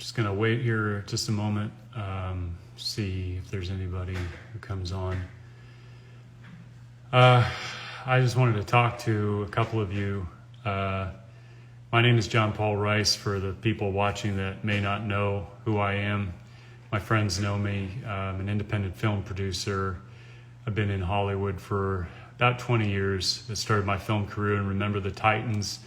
Just gonna wait here just a moment, see if there's anybody who comes on. I just wanted to talk to a couple of you. My name is John Paul Rice, for the people watching that may not know who I am. My friends know me. I'm an independent film producer. I've been in Hollywood for about 20 years. I started my film career in Remember the Titans.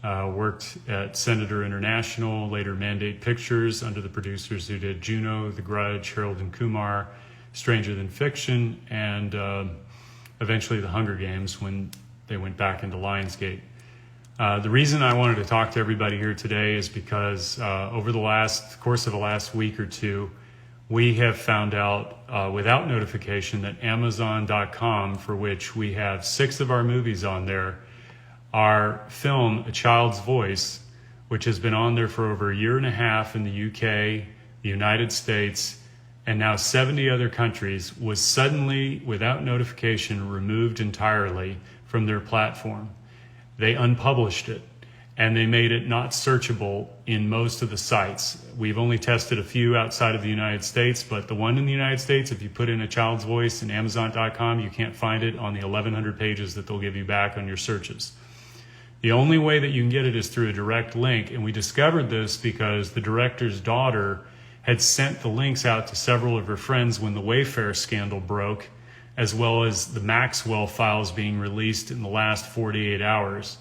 Worked at Senator International, later Mandate Pictures, under the producers who did Juno, The Grudge, Harold and Kumar, Stranger Than Fiction, and eventually The Hunger Games when they went back into Lionsgate. The reason I wanted to talk to everybody here today is because over the course of the last week or two, we have found out without notification that Amazon.com, for which we have 6 of our movies on there, our film, A Child's Voice, which has been on there for over a year and a half in the UK, the United States, and now 70 other countries, was suddenly, without notification, removed entirely from their platform. They unpublished it, and they made it not searchable in most of the sites. We've only tested a few outside of the United States, but the one in the United States, if you put in A Child's Voice in Amazon.com, you can't find it on the 1,100 pages that they'll give you back on your searches. The only way that you can get it is through a direct link, and we discovered this because the director's daughter had sent the links out to several of her friends when the Wayfair scandal broke, as well as the Maxwell files being released in the last 48 hours.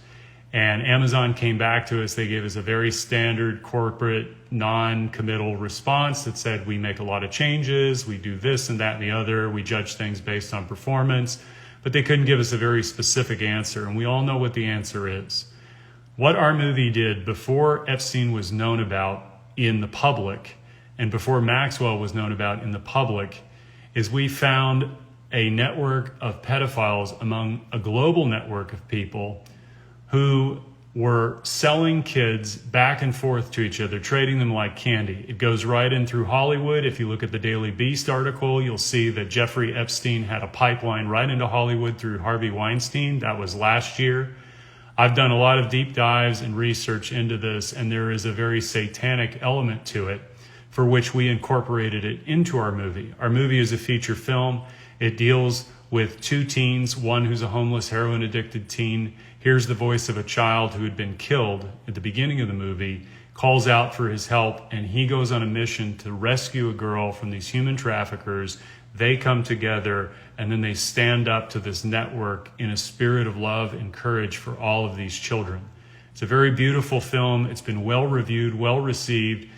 And Amazon came back to us. They gave us a very standard corporate non-committal response that said, we make a lot of changes, we do this and that and the other, we judge things based on performance. But they couldn't give us a very specific answer, and we all know what the answer is. What our movie did before Epstein was known about in the public, and before Maxwell was known about in the public, is we found a network of pedophiles among a global network of people who were selling kids back and forth to each other, trading them like candy. It goes right in through Hollywood. If you look at the Daily Beast article, you'll see that Jeffrey Epstein had a pipeline right into Hollywood through Harvey Weinstein. That was last year. I've done a lot of deep dives and research into this, and there is a very satanic element to it, for which we incorporated it into our movie. Our movie is a feature film. It deals with 2 teens, one who's a homeless, heroin-addicted teen, hears the voice of a child who had been killed at the beginning of the movie, calls out for his help, and he goes on a mission to rescue a girl from these human traffickers. They come together, and then they stand up to this network in a spirit of love and courage for all of these children. It's a very beautiful film. It's been well-reviewed, well-received,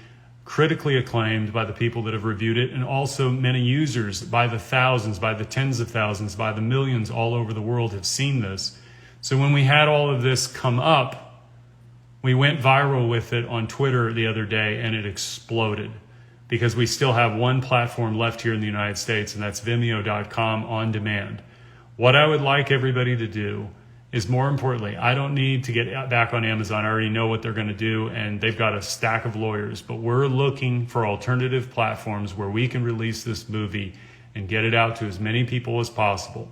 critically acclaimed by the people that have reviewed it, and also many users by the thousands, by the tens of thousands, by the millions all over the world have seen this. So when we had all of this come up, we went viral with it on Twitter the other day, and it exploded because we still have one platform left here in the United States, and that's Vimeo.com on demand. What I would like everybody to do is, more importantly, I don't need to get back on Amazon. I already know what they're going to do, and they've got a stack of lawyers. But we're looking for alternative platforms where we can release this movie and get it out to as many people as possible.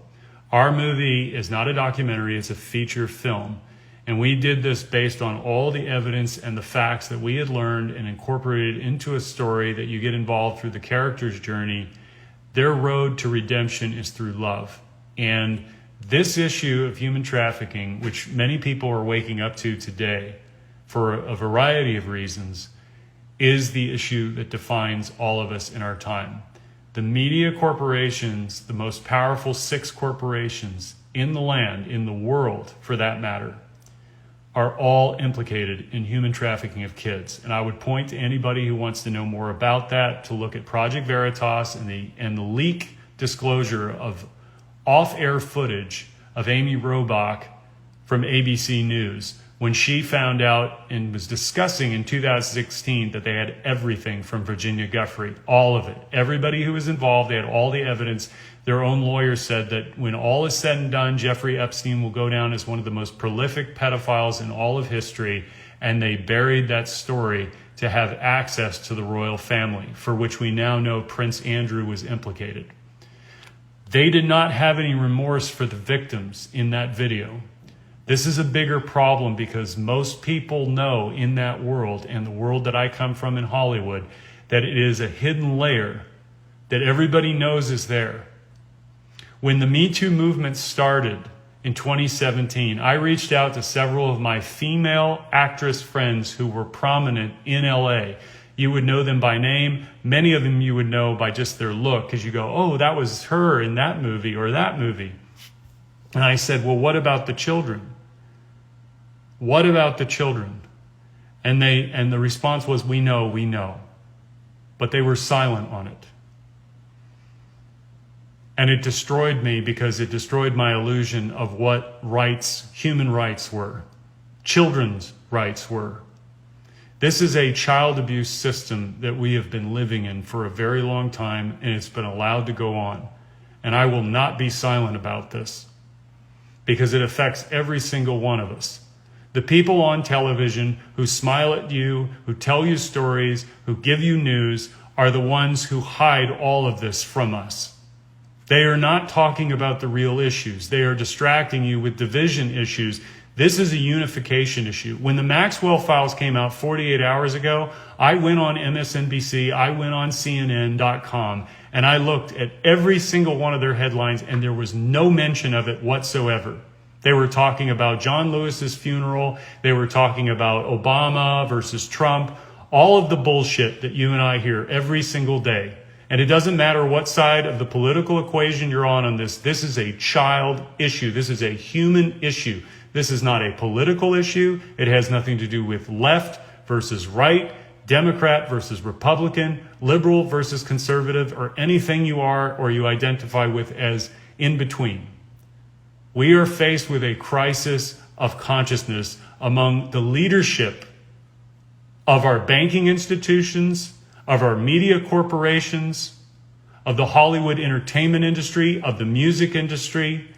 Our movie is not a documentary, it's a feature film. And we did this based on all the evidence and the facts that we had learned and incorporated into a story that you get involved through the character's journey. Their road to redemption is through love. And this issue of human trafficking, which many people are waking up to today for a variety of reasons, is the issue that defines all of us in our time. The media corporations, the most powerful 6 corporations in the land, in the world for that matter, are all implicated in human trafficking of kids. And I would point to anybody who wants to know more about that to look at Project Veritas and the leak disclosure of off-air footage of Amy Robach from ABC News when she found out and was discussing in 2016 that they had everything from Virginia Giuffre, all of it. Everybody who was involved, they had all the evidence. Their own lawyers said that when all is said and done, Jeffrey Epstein will go down as one of the most prolific pedophiles in all of history, and they buried that story to have access to the royal family, for which we now know Prince Andrew was implicated. They did not have any remorse for the victims in that video. This is a bigger problem because most people know in that world, and the world that I come from in Hollywood, that it is a hidden layer that everybody knows is there. When the Me Too movement started in 2017, I reached out to several of my female actress friends who were prominent in LA. You would know them by name. Many of them you would know by just their look, because you go, oh, that was her in that movie or that movie. And I said, well, what about the children? What about the children? And the response was, we know. But they were silent on it. And it destroyed me because it destroyed my illusion of what rights, human rights were, children's rights were. This is a child abuse system that we have been living in for a very long time, and it's been allowed to go on. And I will not be silent about this because it affects every single one of us. The people on television who smile at you, who tell you stories, who give you news, are the ones who hide all of this from us. They are not talking about the real issues. They are distracting you with division issues. This is a unification issue. When the Maxwell Files came out 48 hours ago, I went on MSNBC, I went on CNN.com, and I looked at every single one of their headlines, and there was no mention of it whatsoever. They were talking about John Lewis's funeral. They were talking about Obama versus Trump, all of the bullshit that you and I hear every single day. And it doesn't matter what side of the political equation you're on this. This is a child issue. This is a human issue. This is not a political issue. It has nothing to do with left versus right, Democrat versus Republican, liberal versus conservative, or anything you are or you identify with as in between. We are faced with a crisis of consciousness among the leadership of our banking institutions, of our media corporations, of the Hollywood entertainment industry, of the music industry.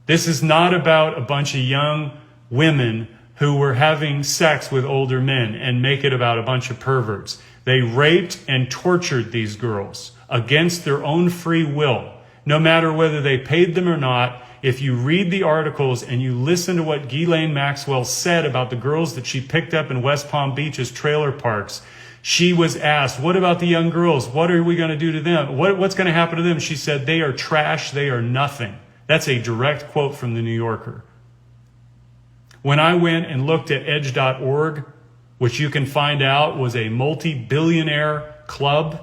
This is not about a bunch of young women who were having sex with older men and make it about a bunch of perverts. They raped and tortured these girls against their own free will. No matter whether they paid them or not, if you read the articles and you listen to what Ghislaine Maxwell said about the girls that she picked up in West Palm Beach's trailer parks, she was asked, what about the young girls? What are we going to do to them? What's going to happen to them? She said, they are trash. They are nothing. That's a direct quote from the New Yorker. When I went and looked at edge.org, which you can find out was a multi-billionaire club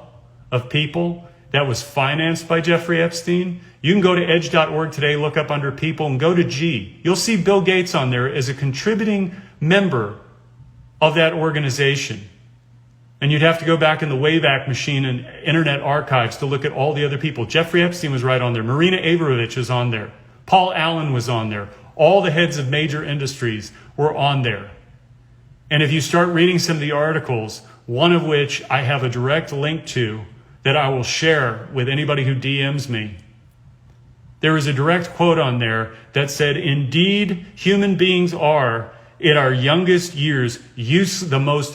of people that was financed by Jeffrey Epstein. You can go to edge.org today, look up under people, and go to G. You'll see Bill Gates on there as a contributing member of that organization. And you'd have to go back in the Wayback Machine and Internet Archives to look at all the other people. Jeffrey Epstein was right on there. Marina Abramovich was on there. Paul Allen was on there. All the heads of major industries were on there. And if you start reading some of the articles, one of which I have a direct link to that I will share with anybody who DMs me, there is a direct quote on there that said, indeed, human beings are, in our youngest years,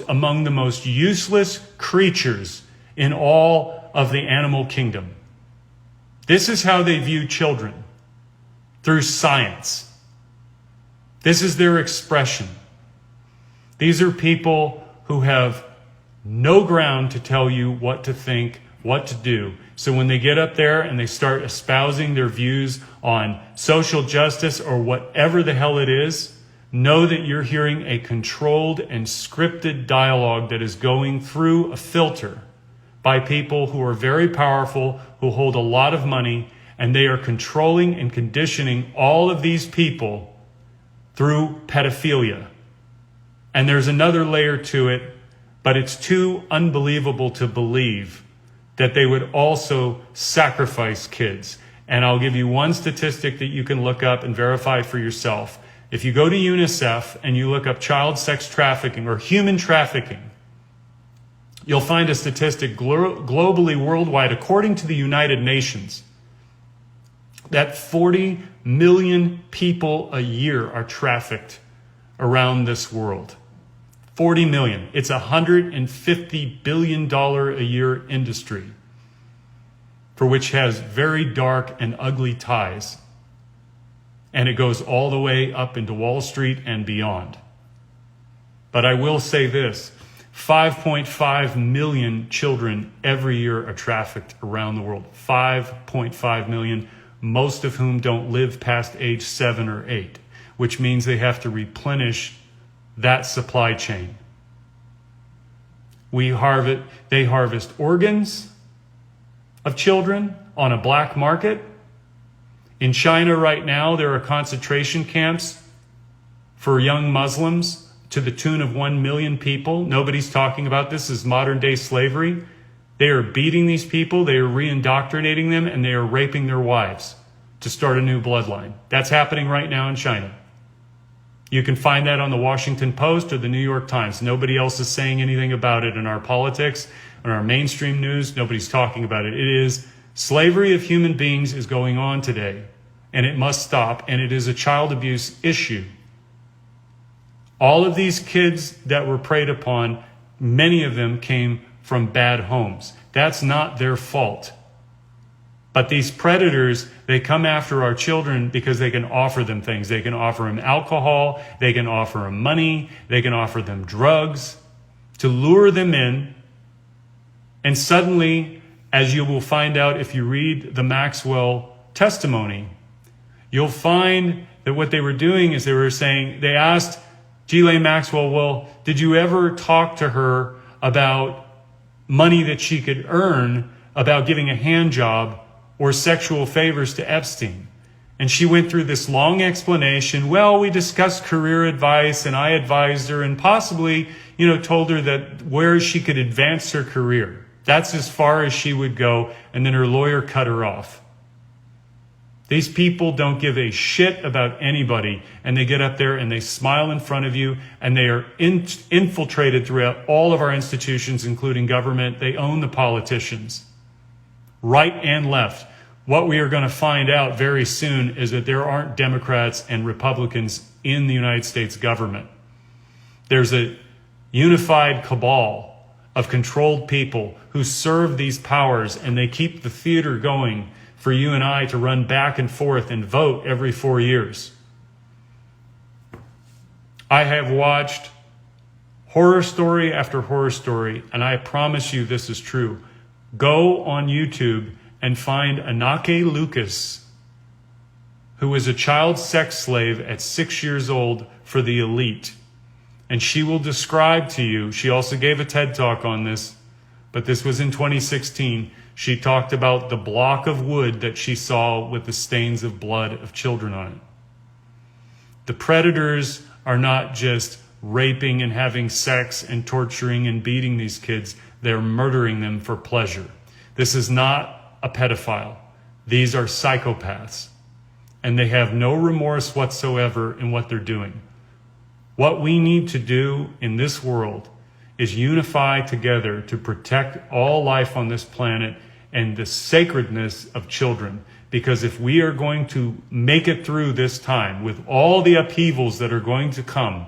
among the most useless creatures in all of the animal kingdom. This is how they view children, through science. This is their expression. These are people who have no ground to tell you what to think, what to do. So when they get up there and they start espousing their views on social justice or whatever the hell it is, know that you're hearing a controlled and scripted dialogue that is going through a filter by people who are very powerful, who hold a lot of money, and they are controlling and conditioning all of these people through pedophilia. And there's another layer to it, but it's too unbelievable to believe that they would also sacrifice kids. And I'll give you one statistic that you can look up and verify for yourself. If you go to UNICEF and you look up child sex trafficking or human trafficking, you'll find a statistic globally, worldwide, according to the United Nations, that 40 million people a year are trafficked around this world. 40 million. It's a $150 billion a year industry for which has very dark and ugly ties. and it goes all the way up into Wall Street and beyond. But I will say this, 5.5 million children every year are trafficked around the world. 5.5 million, most of whom don't live past age 7 or 8, which means they have to replenish that supply chain. They harvest organs of children on a black market. In China right now, there are concentration camps for young Muslims to the tune of 1 million people. Nobody's talking about this. This is modern day slavery. They are beating these people, they are re-indoctrinating them, and they are raping their wives to start a new bloodline. That's happening right now in China. You can find that on the Washington Post or the New York Times. Nobody else is saying anything about it in our politics, in our mainstream news. Nobody's talking about it. It is slavery of human beings is going on today, and it must stop, and it is a child abuse issue. All of these kids that were preyed upon, many of them came from bad homes. That's not their fault. But these predators, they come after our children because they can offer them things. They can offer them alcohol, they can offer them money, they can offer them drugs to lure them in. And suddenly, as you will find out if you read the Maxwell testimony, you'll find that what they were doing is they asked Ghislaine Maxwell, well, did you ever talk to her about money that she could earn, about giving a hand job or sexual favors to Epstein? And she went through this long explanation. Well, we discussed career advice, and I advised her and possibly, told her that where she could advance her career. That's as far as she would go, and then her lawyer cut her off. These people don't give a shit about anybody, and they get up there and they smile in front of you, and they are infiltrated throughout all of our institutions, including government. They own the politicians, right and left. What we are going to find out very soon is that there aren't Democrats and Republicans in the United States government. There's a unified cabal of controlled people who serve these powers, and they keep the theater going for you and I to run back and forth and vote every 4 years. I have watched horror story after horror story, and I promise you this is true. Go on YouTube and find Anake Lucas, who was a child sex slave at 6 years old for the elite. And she will describe to you, she also gave a TED Talk on this, but this was in 2016. She talked about the block of wood that she saw with the stains of blood of children on it. The predators are not just raping and having sex and torturing and beating these kids. They're murdering them for pleasure. This is not a pedophile. These are psychopaths. And they have no remorse whatsoever in what they're doing. What we need to do in this world is unify together to protect all life on this planet and the sacredness of children. Because if we are going to make it through this time with all the upheavals that are going to come,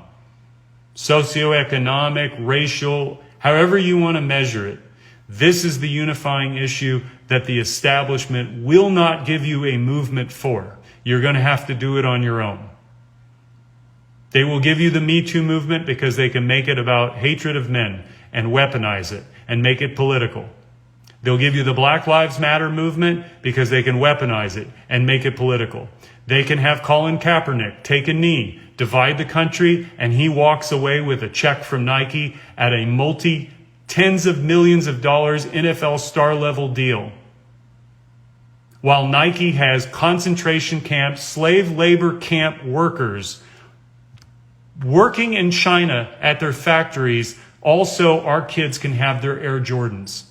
socioeconomic, racial, however you want to measure it, this is the unifying issue that the establishment will not give you a movement for. You're going to have to do it on your own. They will give you the Me Too movement because they can make it about hatred of men and weaponize it and make it political. They'll give you the Black Lives Matter movement because they can weaponize it and make it political. They can have Colin Kaepernick take a knee, divide the country, and he walks away with a check from Nike at a tens of millions of dollars NFL star level deal. While Nike has concentration camp, slave labor camp workers working in China at their factories, also our kids can have their Air Jordans.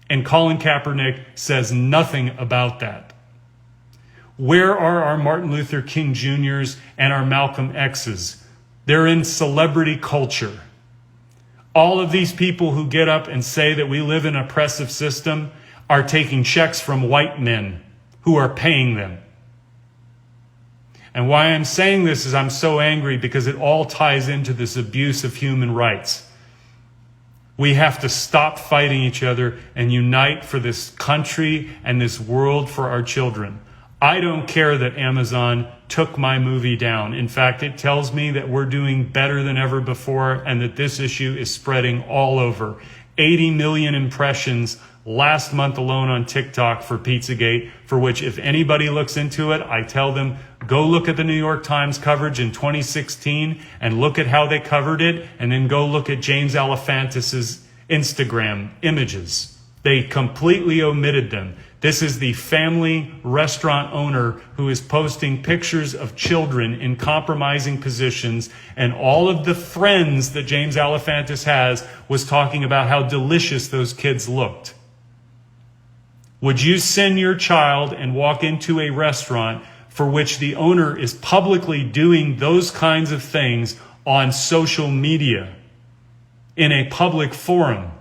And Colin Kaepernick says nothing about that. Where are our Martin Luther King Jr.'s and our Malcolm X's? They're in celebrity culture. All of these people who get up and say that we live in an oppressive system are taking checks from white men who are paying them. And why I'm saying this is I'm so angry because it all ties into this abuse of human rights. We have to stop fighting each other and unite for this country and this world for our children. I don't care that Amazon took my movie down. In fact, it tells me that we're doing better than ever before and that this issue is spreading all over. 80 million impressions last month alone on TikTok for Pizzagate, for which if anybody looks into it, I tell them, go look at the New York Times coverage in 2016 and look at how they covered it, and then go look at James Alefantis' Instagram images. They completely omitted them. This is the family restaurant owner who is posting pictures of children in compromising positions, and all of the friends that James Alefantis has was talking about how delicious those kids looked. Would you send your child and walk into a restaurant for which the owner is publicly doing those kinds of things on social media in a public forum?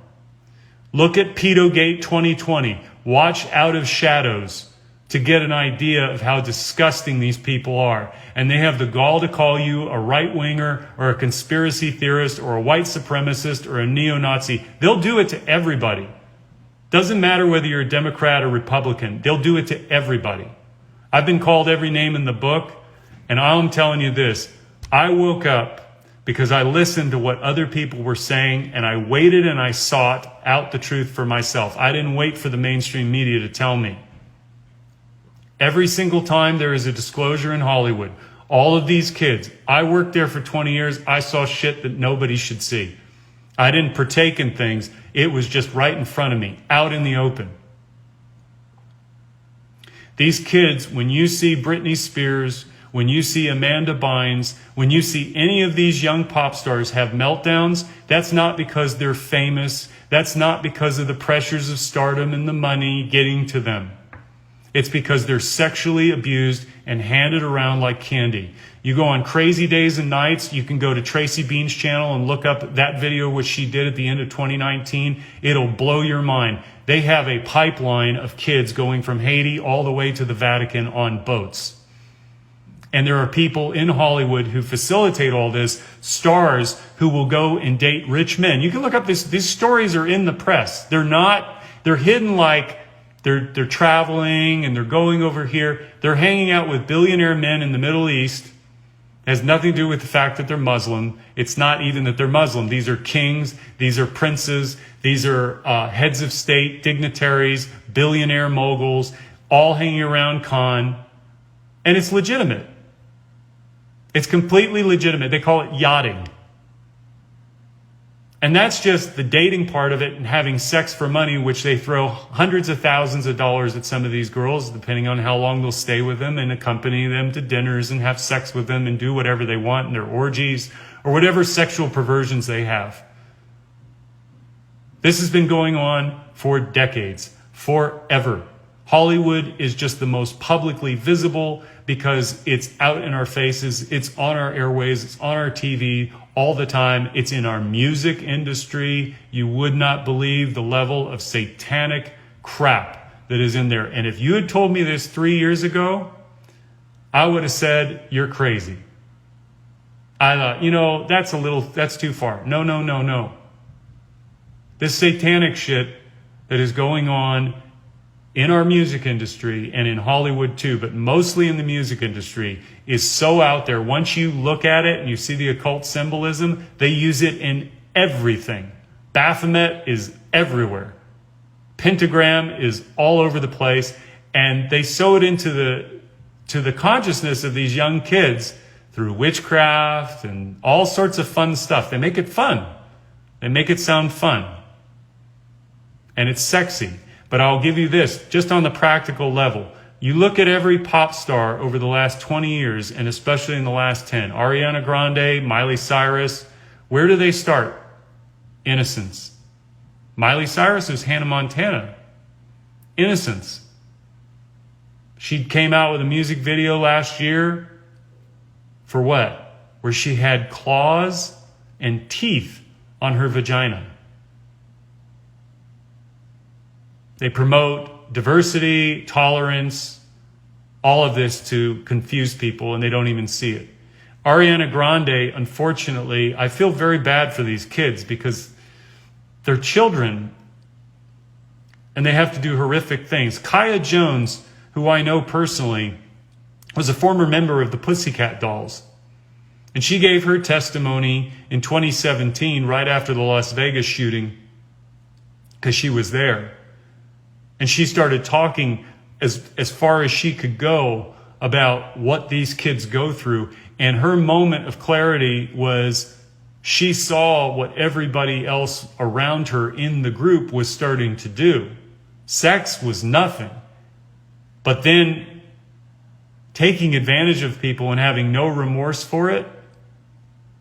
Look at Pedogate 2020. Watch Out of Shadows to get an idea of how disgusting these people are. And they have the gall to call you a right-winger or a conspiracy theorist or a white supremacist or a neo-Nazi. They'll do it to everybody. Doesn't matter whether you're a Democrat or Republican. They'll do it to everybody. I've been called every name in the book, and I'm telling you this. I woke up because I listened to what other people were saying, and I waited and I sought out the truth for myself. I didn't wait for the mainstream media to tell me. Every single time there is a disclosure in Hollywood, all of these kids, I worked there for 20 years, I saw shit that nobody should see. I didn't partake in things. It was just right in front of me, out in the open. These kids, when you see Britney Spears, when you see Amanda Bynes, when you see any of these young pop stars have meltdowns, that's not because they're famous. That's not because of the pressures of stardom and the money getting to them. It's because they're sexually abused and handed around like candy. You go on Crazy Days and Nights, you can go to Tracy Bean's channel and look up that video which she did at the end of 2019. It'll blow your mind. They have a pipeline of kids going from Haiti all the way to the Vatican on boats. And there are people in Hollywood who facilitate all this, stars who will go and date rich men. You can look up this. These stories are in the press. They're hidden like they're traveling and they're going over here. They're hanging out with billionaire men in the Middle East. It has nothing to do with the fact that they're Muslim. It's not even that they're Muslim. These are kings. These are princes. These are heads of state, dignitaries, billionaire moguls, all hanging around Cannes. And it's legitimate. It's completely legitimate. They call it yachting. And that's just the dating part of it and having sex for money, which they throw hundreds of thousands of dollars at some of these girls, depending on how long they'll stay with them, and accompany them to dinners and have sex with them and do whatever they want in their orgies or whatever sexual perversions they have. This has been going on for decades, forever. Hollywood is just the most publicly visible because it's out in our faces, it's on our airways, it's on our TV all the time. It's in our music industry. You would not believe the level of satanic crap that is in there. And if you had told me this 3 years ago, I would have said, you're crazy. I thought, that's too far. No. This satanic shit that is going on in our music industry and in Hollywood too, but mostly in the music industry, is so out there. Once you look at it and you see the occult symbolism, they use it in everything. Baphomet is everywhere. Pentagram is all over the place, and they sew it into the consciousness of these young kids through witchcraft and all sorts of fun stuff. They make it fun. They make it sound fun. And it's sexy. But I'll give you this, just on the practical level. You look at every pop star over the last 20 years, and especially in the last 10. Ariana Grande, Miley Cyrus. Where do they start? Innocence. Miley Cyrus is Hannah Montana. Innocence. She came out with a music video last year for what? Where she had claws and teeth on her vagina. They promote diversity, tolerance, all of this to confuse people, and they don't even see it. Ariana Grande, unfortunately, I feel very bad for these kids because they're children and they have to do horrific things. Kaya Jones, who I know personally, was a former member of the Pussycat Dolls. And she gave her testimony in 2017, right after the Las Vegas shooting, because she was there. And she started talking as far as she could go about what these kids go through. And her moment of clarity was she saw what everybody else around her in the group was starting to do. Sex was nothing. But then taking advantage of people and having no remorse for it,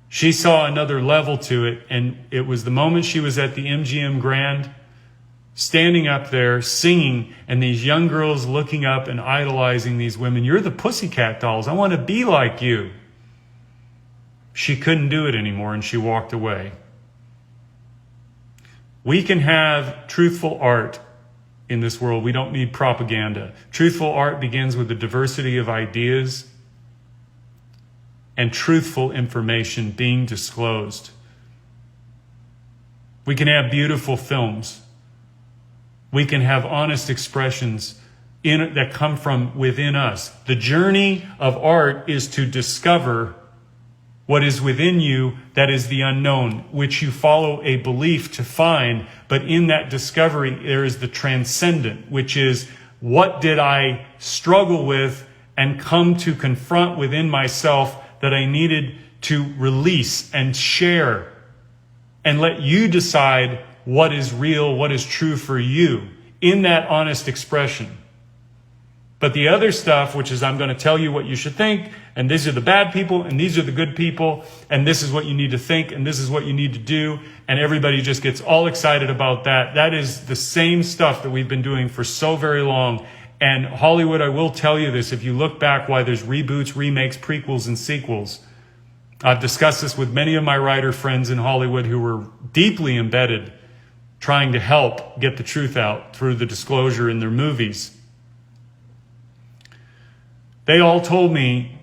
she saw another level to it. And it was the moment she was at the MGM Grand, standing up there singing, and these young girls looking up and idolizing these women. You're the Pussycat Dolls. I want to be like you. She couldn't do it anymore, and she walked away. We can have truthful art in this world. We don't need propaganda. Truthful art begins with the diversity of ideas and truthful information being disclosed. We can have beautiful films. We can have honest expressions that come from within us. The journey of art is to discover what is within you, that is the unknown, which you follow a belief to find. But in that discovery, there is the transcendent, which is, what did I struggle with and come to confront within myself that I needed to release and share, and let you decide what is real, what is true for you in that honest expression. But the other stuff, which is, I'm going to tell you what you should think, and these are the bad people, and these are the good people, and this is what you need to think, and this is what you need to do, and everybody just gets all excited about that. That is the same stuff that we've been doing for so very long. And Hollywood, I will tell you this, if you look back why there's reboots, remakes, prequels, and sequels, I've discussed this with many of my writer friends in Hollywood who were deeply embedded, trying to help get the truth out through the disclosure in their movies. They all told me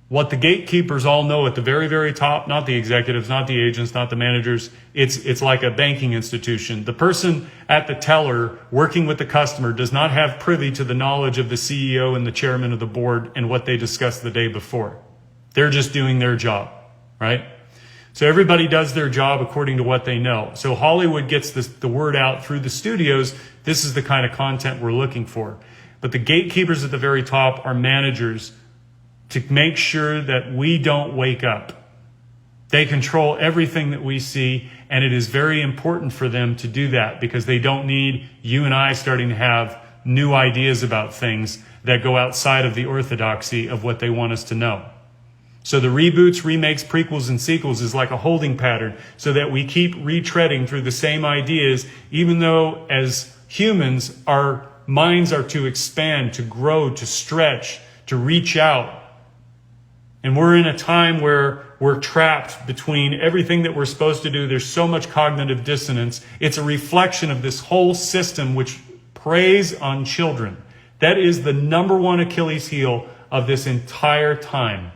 what the gatekeepers all know at the very, very top, not the executives, not the agents, not the managers. It's like a banking institution. The person at the teller working with the customer does not have privy to the knowledge of the CEO and the chairman of the board and what they discussed the day before. They're just doing their job, right? So everybody does their job according to what they know. So Hollywood gets the word out through the studios. This is the kind of content we're looking for. But the gatekeepers at the very top are managers to make sure that we don't wake up. They control everything that we see, and it is very important for them to do that because they don't need you and I starting to have new ideas about things that go outside of the orthodoxy of what they want us to know. So the reboots, remakes, prequels, and sequels is like a holding pattern so that we keep retreading through the same ideas, even though as humans, our minds are to expand, to grow, to stretch, to reach out. And we're in a time where we're trapped between everything that we're supposed to do. There's so much cognitive dissonance. It's a reflection of this whole system which preys on children. That is the number one Achilles heel of this entire time.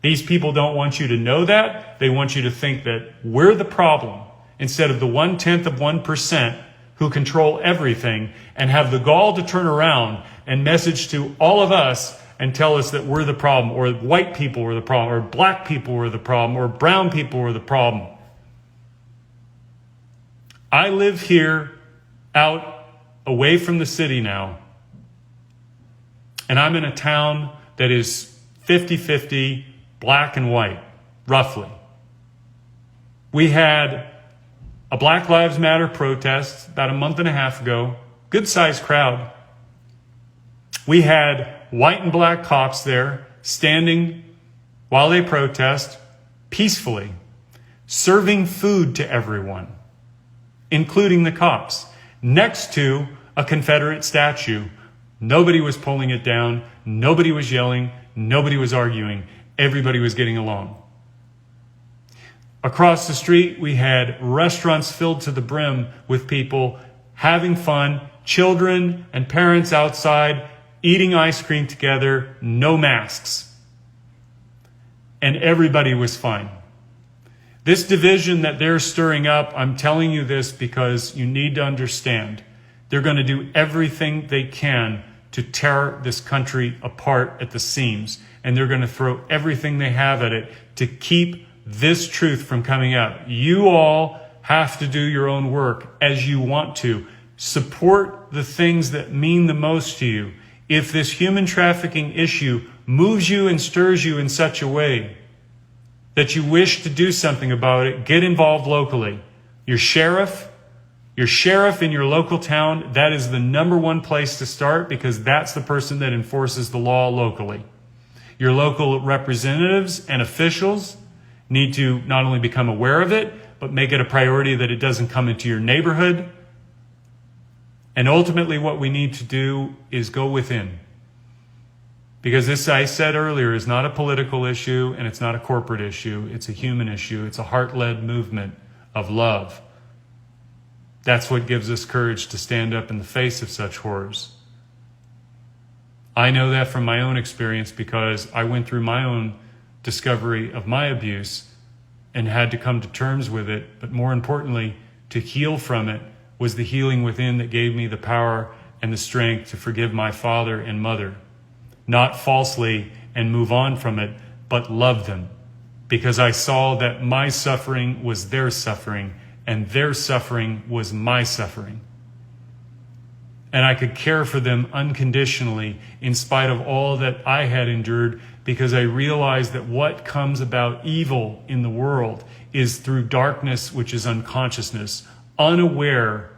These people don't want you to know that. They want you to think that we're the problem instead of the 0.1% who control everything and have the gall to turn around and message to all of us and tell us that we're the problem, or white people were the problem, or black people were the problem, or brown people were the problem. I live here out away from the city now, and I'm in a town that is 50-50 black and white, roughly. We had a Black Lives Matter protest about a month and a half ago, good-sized crowd. We had white and black cops there standing while they protest peacefully, serving food to everyone, including the cops, next to a Confederate statue. Nobody was pulling it down. Nobody was yelling. Nobody was arguing. Everybody was getting along. Across the street, we had restaurants filled to the brim with people having fun, children and parents outside eating ice cream together, no masks. And everybody was fine. This division that they're stirring up, I'm telling you this because you need to understand, they're going to do everything they can to tear this country apart at the seams. And they're going to throw everything they have at it to keep this truth from coming out. You all have to do your own work as you want to. Support the things that mean the most to you. If this human trafficking issue moves you and stirs you in such a way that you wish to do something about it, get involved locally. Your sheriff in your local town, that is the number one place to start, because that's the person that enforces the law locally. Your local representatives and officials need to not only become aware of it, but make it a priority that it doesn't come into your neighborhood. And ultimately what we need to do is go within. Because this, I said earlier, is not a political issue and it's not a corporate issue. It's a human issue. It's a heart-led movement of love. That's what gives us courage to stand up in the face of such horrors. I know that from my own experience, because I went through my own discovery of my abuse and had to come to terms with it. But more importantly, to heal from it was the healing within that gave me the power and the strength to forgive my father and mother. Not falsely and move on from it, but love them. Because I saw that my suffering was their suffering, and their suffering was my suffering. And I could care for them unconditionally in spite of all that I had endured, because I realized that what comes about evil in the world is through darkness, which is unconsciousness, unaware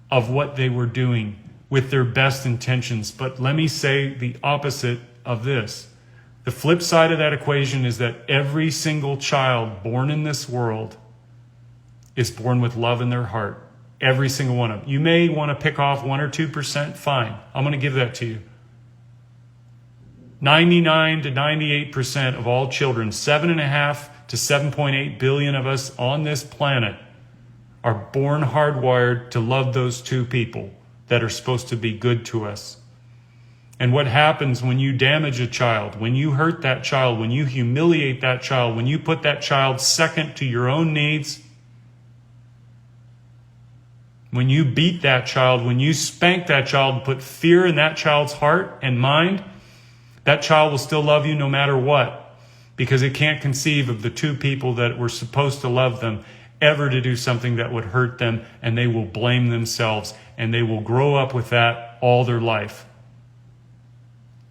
of what they were doing with their best intentions. But let me say the opposite of this. The flip side of that equation is that every single child born in this world is born with love in their heart. Every single one of them. You may want to pick off 1 or 2%, fine. I'm going to give that to you. 99 to 98% of all children, 7.5 to 7.8 billion of us on this planet, are born hardwired to love those two people that are supposed to be good to us. And what happens when you damage a child, when you hurt that child, when you humiliate that child, when you put that child second to your own needs, when you beat that child, when you spank that child and put fear in that child's heart and mind, that child will still love you no matter what, because it can't conceive of the two people that were supposed to love them ever to do something that would hurt them, and they will blame themselves, and they will grow up with that all their life.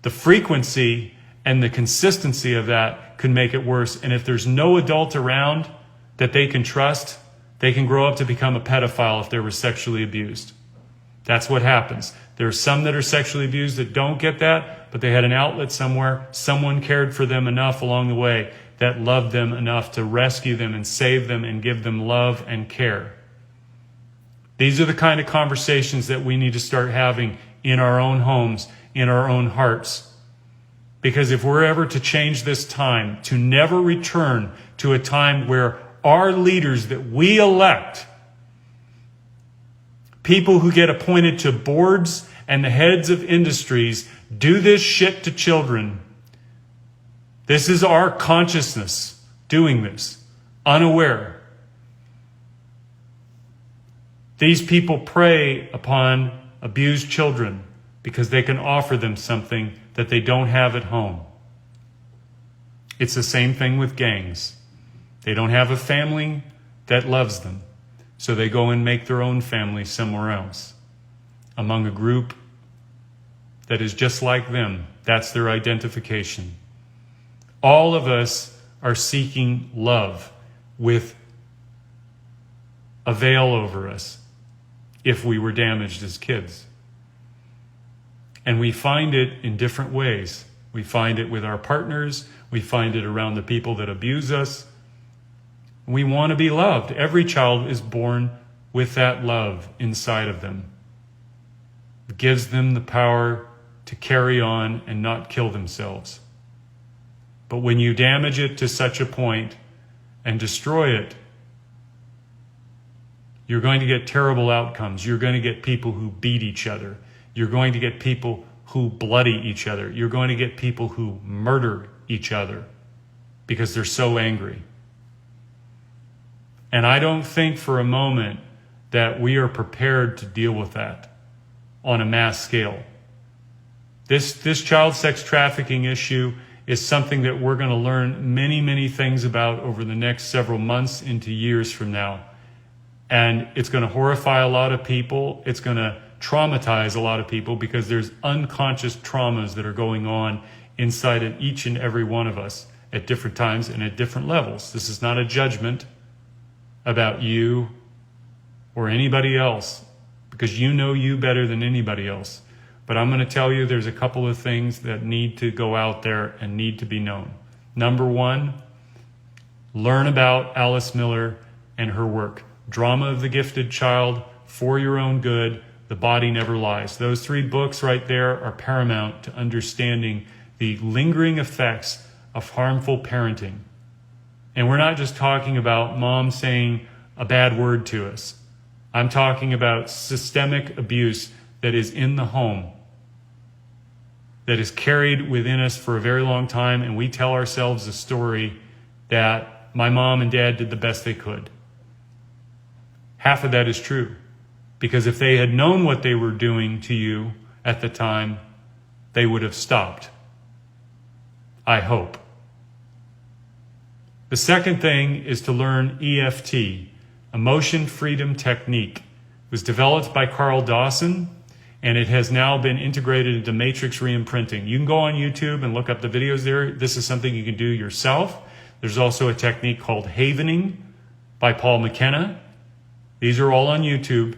The frequency and the consistency of that could make it worse. And if there's no adult around that they can trust, they can grow up to become a pedophile if they were sexually abused. That's what happens. There are some that are sexually abused that don't get that, but they had an outlet somewhere. Someone cared for them enough along the way that loved them enough to rescue them and save them and give them love and care. These are the kind of conversations that we need to start having in our own homes, in our own hearts. Because if we're ever to change this time, to never return to a time where our leaders that we elect, people who get appointed to boards and the heads of industries, do this shit to children. This is our consciousness doing this, unaware. These people prey upon abused children because they can offer them something that they don't have at home. It's the same thing with gangs. They don't have a family that loves them, so they go and make their own family somewhere else, among a group that is just like them. That's their identification. All of us are seeking love with a veil over us if we were damaged as kids. And we find it in different ways. We find it with our partners. We find it around the people that abuse us. We want to be loved. Every child is born with that love inside of them. It gives them the power to carry on and not kill themselves. But when you damage it to such a point and destroy it, you're going to get terrible outcomes. You're going to get people who beat each other. You're going to get people who bloody each other. You're going to get people who murder each other because they're so angry. And I don't think for a moment that we are prepared to deal with that on a mass scale. This child sex trafficking issue is something that we're going to learn many, many things about over the next several months into years from now. And it's going to horrify a lot of people. It's going to traumatize a lot of people because there's unconscious traumas that are going on inside of each and every one of us at different times and at different levels. This is not a judgment about you or anybody else, because you know you better than anybody else. But I'm going to tell you there's a couple of things that need to go out there and need to be known. Number one, learn about Alice Miller and her work. Drama of the Gifted Child, For Your Own Good, The Body Never Lies. Those 3 books right there are paramount to understanding the lingering effects of harmful parenting. And we're not just talking about mom saying a bad word to us. I'm talking about systemic abuse that is in the home, that is carried within us for a very long time, and we tell ourselves a story that my mom and dad did the best they could. Half of that is true, because if they had known what they were doing to you at the time, they would have stopped. I hope. The second thing is to learn EFT, Emotion Freedom Technique. It was developed by Carl Dawson, and it has now been integrated into matrix reimprinting. You can go on YouTube and look up the videos there. This is something you can do yourself. There's also a technique called Havening by Paul McKenna. These are all on YouTube.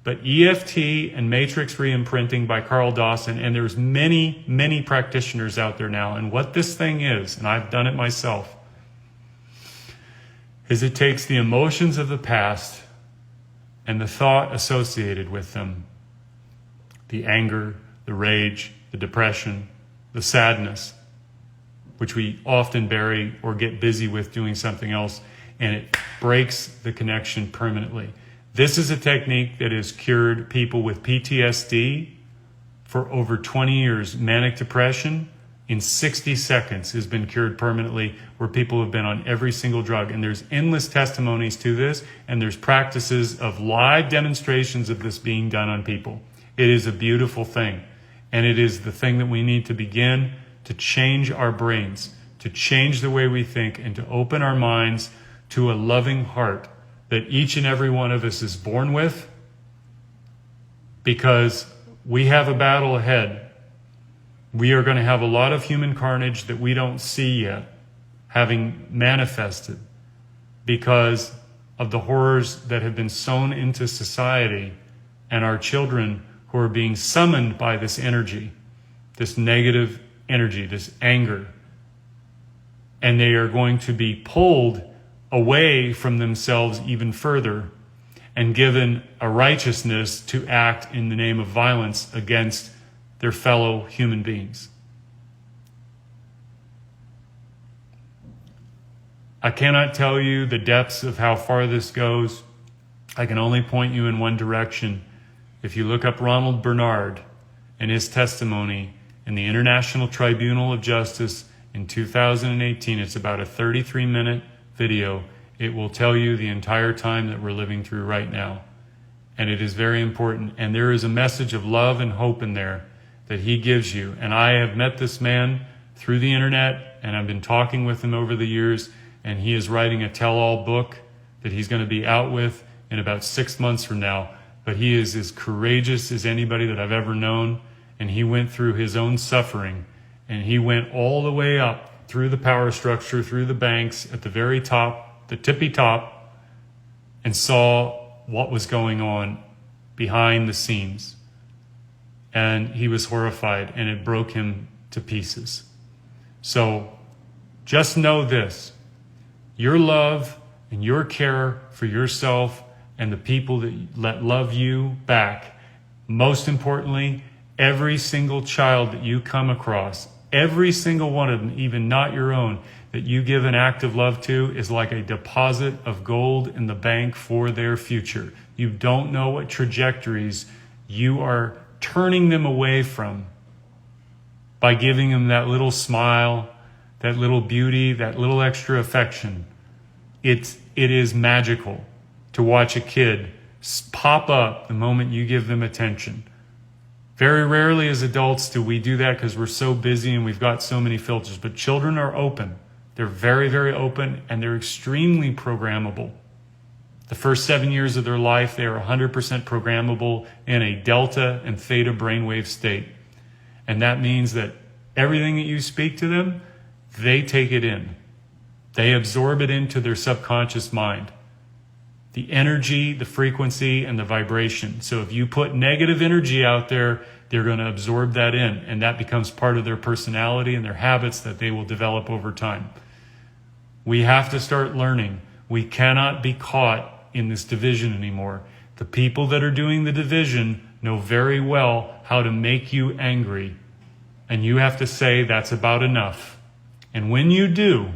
But EFT and matrix reimprinting by Carl Dawson, and there's many, many practitioners out there now. And what this thing is, and I've done it myself, is it takes the emotions of the past and the thought associated with them, the anger, the rage, the depression, the sadness, which we often bury or get busy with doing something else, and it breaks the connection permanently. This is a technique that has cured people with PTSD for over 20 years. Manic depression in 60 seconds has been cured permanently, where people have been on every single drug. And there's endless testimonies to this, and there's practices of live demonstrations of this being done on people. It is a beautiful thing, and it is the thing that we need to begin to change our brains, to change the way we think, and to open our minds to a loving heart that each and every one of us is born with, because we have a battle ahead. We are going to have a lot of human carnage that we don't see yet having manifested because of the horrors that have been sown into society, and our children who are being summoned by this energy, this negative energy, this anger. And they are going to be pulled away from themselves even further and given a righteousness to act in the name of violence against their fellow human beings. I cannot tell you the depths of how far this goes. I can only point you in one direction. If you look up Ronald Bernard and his testimony in the International Tribunal of Justice in 2018, it's about a 33-minute video. It will tell you the entire time that we're living through right now. And it is very important. And there is a message of love and hope in there that he gives you. And I have met this man through the internet, and I've been talking with him over the years, and he is writing a tell-all book that he's going to be out with in about 6 months from now. But he is as courageous as anybody that I've ever known, and he went through his own suffering, and he went all the way up through the power structure, through the banks, at the very top, the tippy top, and saw what was going on behind the scenes. And he was horrified, and it broke him to pieces. So just know this: your love and your care for yourself and the people that love you back, most importantly, every single child that you come across, every single one of them, even not your own, that you give an act of love to, is like a deposit of gold in the bank for their future. You don't know what trajectories you are turning them away from by giving them that little smile, that little beauty, that little extra affection. It is magical to watch a kid pop up the moment you give them attention. Very rarely as adults do we do that because we're so busy and we've got so many filters. But children are open. They're very, very open, and they're extremely programmable. The first 7 years of their life, they are 100% programmable in a delta and theta brainwave state. And that means that everything that you speak to them, they take it in. They absorb it into their subconscious mind. The energy, the frequency, and the vibration. So if you put negative energy out there, they're going to absorb that in, and that becomes part of their personality and their habits that they will develop over time. We have to start learning. We cannot be caught in this division anymore. The people that are doing the division know very well how to make you angry, and you have to say that's about enough. And when you do,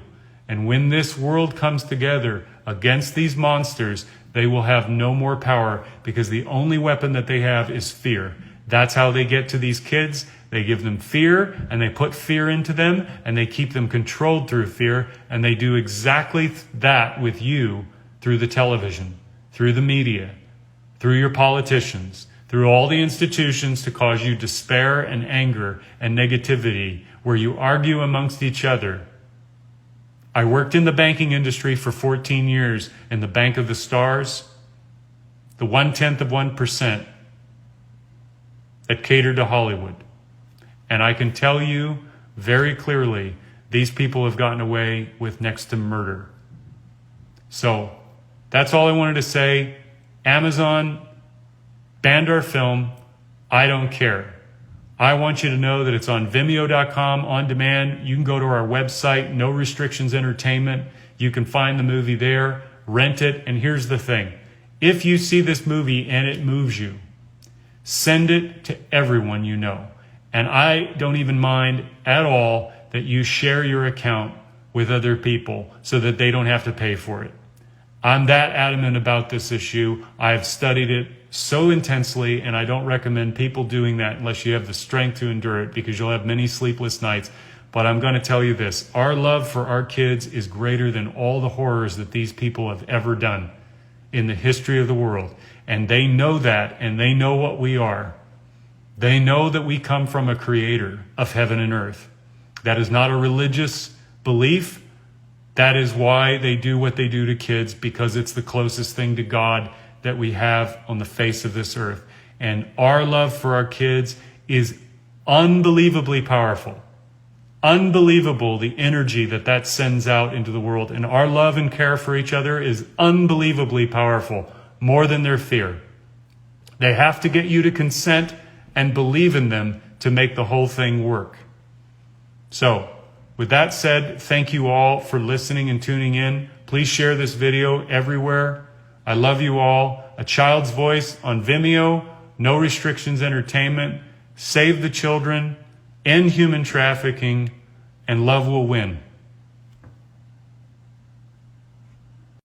and when this world comes together against these monsters, they will have no more power, because the only weapon that they have is fear. That's how they get to these kids. They give them fear, and they put fear into them, and they keep them controlled through fear, and they do exactly that with you through the television, through the media, through your politicians, through all the institutions, to cause you despair and anger and negativity, where you argue amongst each other. I worked in the banking industry for 14 years in the Bank of the Stars, the 0.1% that catered to Hollywood. And I can tell you very clearly, these people have gotten away with next to murder. So that's all I wanted to say. Amazon banned our film. I don't care. I want you to know that it's on Vimeo.com on demand. You can go to our website, No Restrictions Entertainment. You can find the movie there, rent it. And here's the thing. If you see this movie and it moves you, send it to everyone you know. And I don't even mind at all that you share your account with other people so that they don't have to pay for it. I'm that adamant about this issue. I've studied it so intensely, and I don't recommend people doing that unless you have the strength to endure it, because you'll have many sleepless nights. But I'm going to tell you this. Our love for our kids is greater than all the horrors that these people have ever done in the history of the world. And they know that, and they know what we are. They know that we come from a creator of heaven and earth. That is not a religious belief. That is why they do what they do to kids, because it's the closest thing to God that we have on the face of this earth. And our love for our kids is unbelievably powerful. Unbelievable, the energy that sends out into the world. And our love and care for each other is unbelievably powerful, more than their fear. They have to get you to consent and believe in them to make the whole thing work. So, with that said, thank you all for listening and tuning in. Please share this video everywhere. I love you all. A Child's Voice on Vimeo, No Restrictions Entertainment. Save the children, end human trafficking, and love will win.